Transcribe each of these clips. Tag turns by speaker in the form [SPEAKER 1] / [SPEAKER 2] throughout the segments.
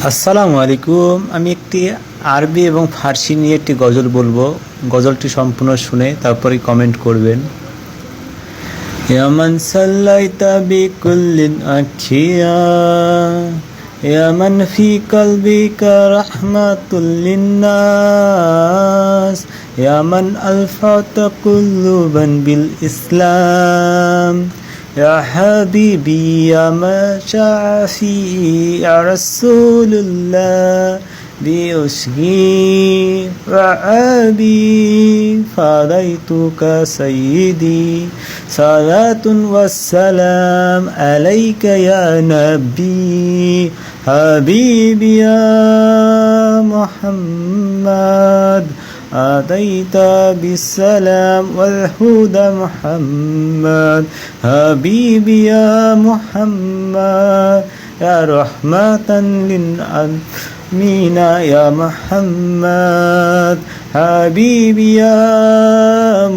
[SPEAKER 1] আসসালামু আলাইকুম। আমি একটি আরবি এবং ফার্সি নিয়ে একটি গজল বলবো। গজলটি সম্পূর্ণ শুনে তারপরে কমেন্ট করবেন। ইয়া মান সাল্লাইতা বিকুল্লিন আখিয়া, ইয়া মান ফি কলবিকা রাহমাতুল লিন্নাস, ইয়া মান আলফাতা কুল্লুবান বিল ইসলাম, يا حبيبي يا مشافي يا رسول الله بأشقي وعابي فديتك سيدي صلاة والسلام عليك يا نبي حبيبي يا محمد أتيت بالسلام والهدى محمد حبيبي يا محمد يا رحمة للعالمين يا محمد حبيبي يا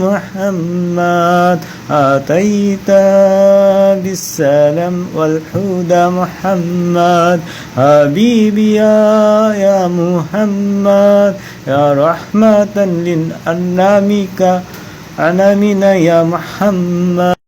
[SPEAKER 1] محمد أتيت بالسلام والهدى محمد حبيبي يا محمد يا رحمة للأنامك أنامنا يا محمد.